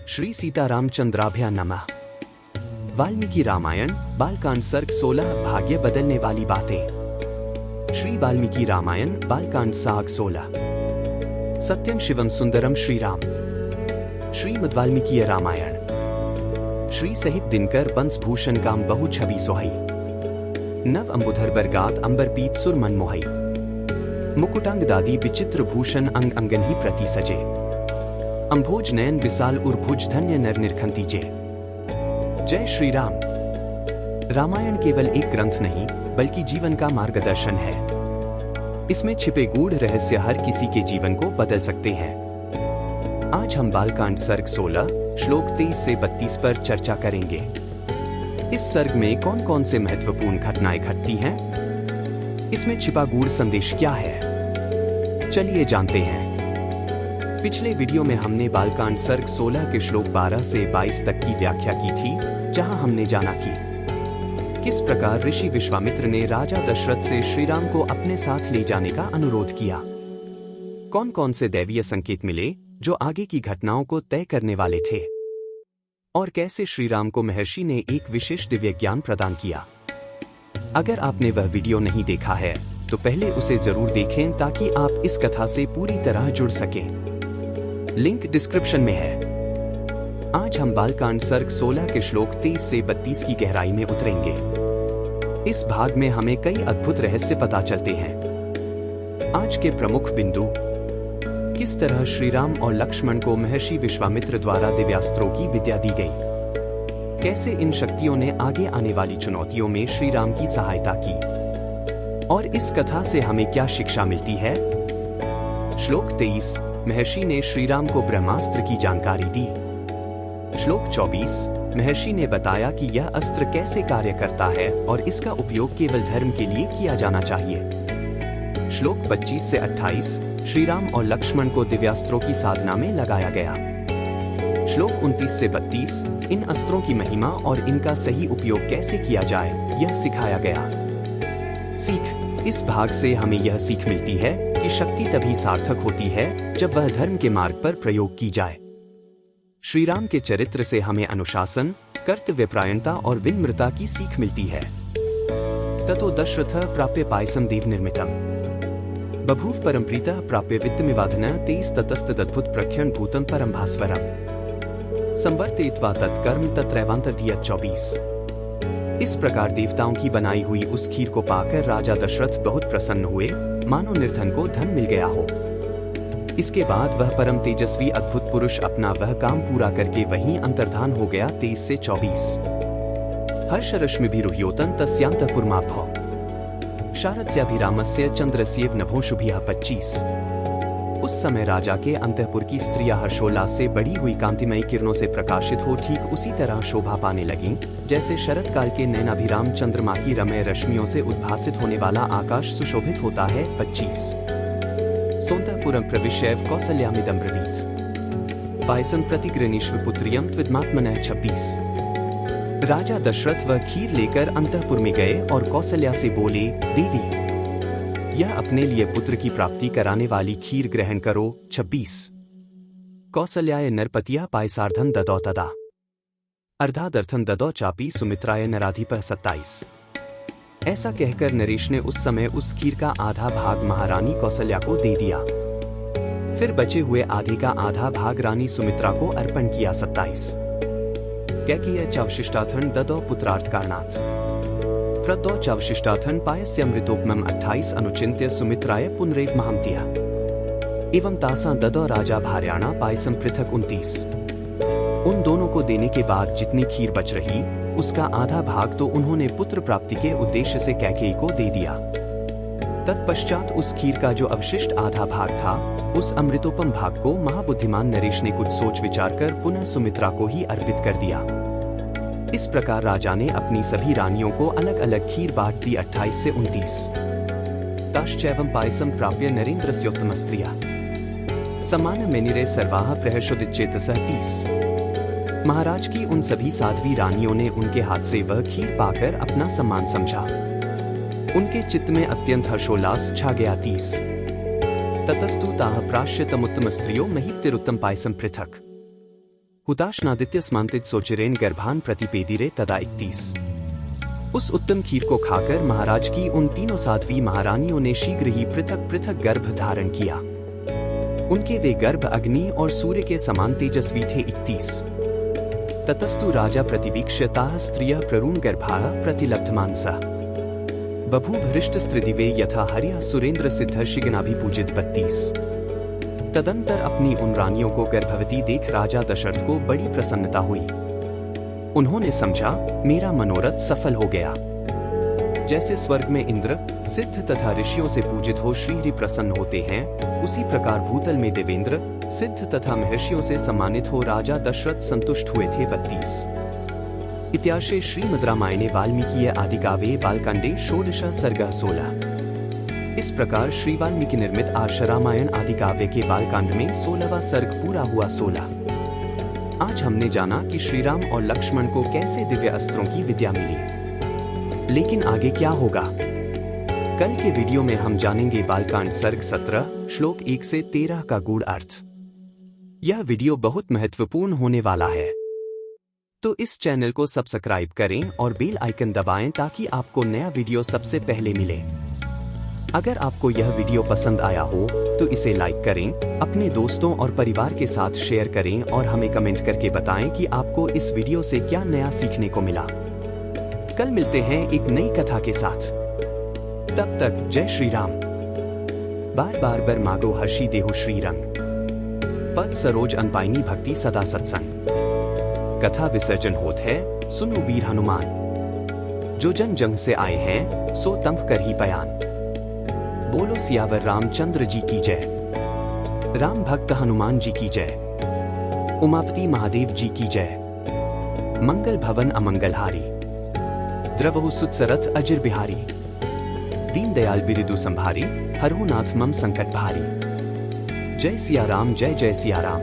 श्री सीतारामचंद्राभ्या नमः। वाल्मीकि रामायण बालकांड सर्ग 16 भाग्य बदलने वाली बातें। श्री वाल्मीकि रामायण बालकांड साग 16। सत्यम शिवम सुंदरम श्री राम। श्रीमद् वाल्मीकि रामायण। श्री सहित दिनकर बंस भूषण काम बहु छवि सोहई। नव अंबुधर बरगात अंबर पीत सुर मन मोहई। मुकुटांग दादी विचित्र भूषण अंग अंगन ही प्रति सजे। अंभोज नयन विशाल उर्भुज धन्य नर निरखंती जे। जय श्री राम। रामायण केवल एक ग्रंथ नहीं बल्कि जीवन का मार्गदर्शन है। इसमें छिपे गूढ़ रहस्य हर किसी के जीवन को बदल सकते हैं। आज हम बालकांड सर्ग 16 श्लोक 23 से 32 पर चर्चा करेंगे। इस सर्ग में कौन कौन से महत्वपूर्ण घटनाएं घटती हैं? इसमें छिपा गूढ़ संदेश क्या है? चलिए जानते हैं। पिछले वीडियो में हमने बालकांड सर्ग 16 के श्लोक 12 से 22 तक की व्याख्या की थी, जहां हमने जाना कि किस प्रकार ऋषि विश्वामित्र ने राजा दशरथ से श्री राम को अपने साथ ले जाने का अनुरोध किया। कौन कौन से दैवीय संकेत मिले जो आगे की घटनाओं को तय करने वाले थे, और कैसे श्री राम को महर्षि ने एक विशेष दिव्य ज्ञान प्रदान किया। अगर आपने वह वीडियो नहीं देखा है तो पहले उसे जरूर देखें ताकि आप इस कथा से पूरी तरह जुड़ सकें। लिंक डिस्क्रिप्शन में है। आज हम बालकांड सर्ग 16 के श्लोक 23 से 32 की गहराई में उतरेंगे। इस भाग में हमें कई अद्भुत रहस्य पता चलते हैं। आज के प्रमुख बिंदु: किस तरह श्री राम और लक्ष्मण को महर्षि विश्वामित्र द्वारा दिव्यास्त्रों की विद्या दी गई, कैसे इन शक्तियों ने आगे आने वाली चुनौतियों में श्री राम की सहायता की, और इस कथा से हमें क्या शिक्षा मिलती है। श्लोक 23 महर्षि ने श्री राम को ब्रह्मास्त्र की जानकारी दी। श्लोक 24 महर्षि ने बताया कि यह अस्त्र कैसे कार्य करता है और इसका उपयोग केवल धर्म के लिए किया जाना चाहिए। श्लोक 25 से 28 श्री राम और लक्ष्मण को दिव्यास्त्रों की साधना में लगाया गया। श्लोक 29 से 32 इन अस्त्रों की महिमा और इनका सही उपयोग कैसे किया जाए यह सिखाया गया। सीख: इस भाग से हमें यह सीख मिलती है कि शक्ति तभी सार्थक होती है जब वह धर्म के मार्ग पर प्रयोग की जाए। श्री राम के चरित्र से हमें अनुशासन, कर्तव्यपरायणता और विनम्रता की सीख मिलती है। ततो दशरथ प्राप्य पायसम देव निर्मितम बभूव परमप्रीतः प्राप्य वित्तमिवाधन तेज ततस्तदद्भुत प्रख्यण भूतम परम भास्वरम संवर्तयित्वा तत्कर्म तत्रैवांतर्धीयत 24। इस प्रकार देवताओं की बनाई हुई उस खीर को पाकर राजा दशरथ बहुत प्रसन्न हुए, मानो निर्धन को धन मिल गया हो। इसके बाद वह परम तेजस्वी अद्भुत पुरुष अपना वह काम पूरा करके वहीं अंतर्धान हो गया। 23 से 24 हर्षरश्मिभिरुह्योतन तस्यांतःपुरमाभः शारदस्याभिरामस्य चंद्रस्येव नभोशुभिः 25। उस समय राजा के अंतःपुर की स्त्रियां हर्षोल्लास से बढ़ी हुई कांतिमयी किरणों से प्रकाशित हो ठीक उसी तरह शोभा पाने लगीं जैसे शरद काल के नयनाभिराम चंद्रमा की रमय रश्मियों से उद्भासित होने वाला आकाश सुशोभित होता है। 25 सोन्तःपुरं प्रविश्यैव कौसल्यामिदं ब्रवीत् पायसं प्रतिगृह्णीष्वपुत्र्यं त्विदमात्मनः 26। राजा दशरथ वह खीर लेकर अंतःपुर में गए और कौसल्या से बोले, देवी, यह अपने लिए पुत्र की प्राप्ति कराने वाली खीर ग्रहण करो। 26 कौसल्याय नरपतिया पायसार्धन ददौ तदा अर्धादर्थन ददौ चापी सुमित्राय नराधिपः 27। ऐसा कहकर नरेश ने उस समय उस खीर का आधा भाग महारानी कौसल्या को दे दिया। फिर बचे हुए आधे का आधा भाग रानी सुमित्रा को अर्पण किया। 27 कैकेयी चावशिष्टार्थन ददौ पुत्रार्थ कारणात् प्रदौ चावशिष्टार्थन पायस्यामृतोपमम् 28 अनुचिन्त्य सुमित्राय पुनरेव महंतिया एवं तासां ददौ राजा भार्याणा पायसम पृथक 29। उन दोनों को देने के बाद जितनी खीर बच रही उसका आधा भाग तो उन्होंने पुत्र प्राप्ति के उद्देश्य से कैकेयी को दे दिया। तत्पश्चात उस खीर का जो अवशिष्ट आधा भाग था उस अमृतोपम भाग को महाबुद्धिमान नरेश ने कुछ सोच विचार कर पुनः सुमित्रा को ही अर्पित कर दिया। इस प्रकार राजा ने अपनी सभी रानियों को अलग अलग खीर बांट दी। 28 से 29 ताश्चैवं पायसम प्राप्य नरेन्द्रस्योत्तम स्त्रिया समान मेनिरे सर्वाः प्रहर्षोदिच्चेतसः 30। महाराज की उन सभी साध्वी रानियों ने उनके हाथ से वह खीर पाकर अपना सम्मान समझा। उनके चित्त में अत्यंत हर्षोल्लास छा गया। 30 ततस्तु ताः प्राश्यतमुत्तम स्त्रियो महीप्तिरुत्तम पायसम पृथक हुताशनादित्य स्मांतित सोचिरेन गर्भान प्रतिपेदिरे तदा 31। उस उत्तम खीर को खाकर महाराज की उन तीनों साध्वी महारानियों ने शीघ्र ही पृथक पृथक गर्भ धारण किया। उनके वे गर्भ अग्नि और सूर्य के समान तेजस्वी थे। 31। ततस्तु राजा प्रतिवीक्ष्य ताः स्त्रियः प्ररूण गर्भाः प्रतिलब्धमानसः बभूव हृष्टस्त्रिदिवे यथा हर्यः सुरेंद्र सिद्ध शिगनाभिपूजित। 32। तदंतर अपनी उन रानियों को गर्भवती देख राजा दशरथ को बड़ी प्रसन्नता हुई। उन्होंने समझा मेरा मनोरथ सफल हो गया। जैसे स्वर्ग में इंद्र सिद्ध तथा ऋषियों से पूजित हो श्रीहरि प्रसन्न होते हैं, उसी प्रकार भूतल में देवेंद्र सिद्ध तथा महर्षियों से सम्मानित हो राजा दशरथ संतुष्ट हुए थे। 32। इत्यार्षे श्रीमद् रामायणे वाल्मीकीय आदिकाव्ये बालकांडे षोडश सर्गः 16। इस प्रकार श्री वाल्मीकि निर्मित आर्ष रामायण आदिकाव्य के बालकांड में 16वां सर्ग पूरा हुआ। 16। आज हमने जाना कि श्री राम और लक्ष्मण को कैसे दिव्य अस्त्रों की विद्या मिली, लेकिन आगे क्या होगा? कल के वीडियो में हम जानेंगे बालकांड सर्ग 17 श्लोक 1 से 13 का गूढ़ अर्थ। यह वीडियो बहुत महत्वपूर्ण होने वाला है, तो इस चैनल को सब्सक्राइब करें और बेल आइकन दबाएं ताकि आपको नया वीडियो सबसे पहले मिले। अगर आपको यह वीडियो पसंद आया हो तो इसे लाइक करें, अपने दोस्तों और परिवार के साथ शेयर करें और हमें कमेंट करके बताएं कि आपको इस वीडियो से क्या नया सीखने को मिला। कल मिलते हैं एक नई कथा के साथ। तब तक जय श्री राम। बार बार बर मागो हर्षी देहु श्रीरंग, पद सरोज अनपाइनी भक्ति सदा सत्संग। कथा विसर्जन होत है, सुनो वीर हनुमान। जो जन जंग से आए हैं सो तंफ कर ही बयान। बोलो सियावर रामचंद्र जी की जय। राम भक्त हनुमान जी की जय। उमापति महादेव जी की जय। मंगल भवन अमंगलहारी, द्रवहु सुतसरथ अजिर बिहारी। दीन दयाल बिरिदु संभारी, हरहु नाथ मम संकट भारी। जय सिया राम, जय जय सिया राम।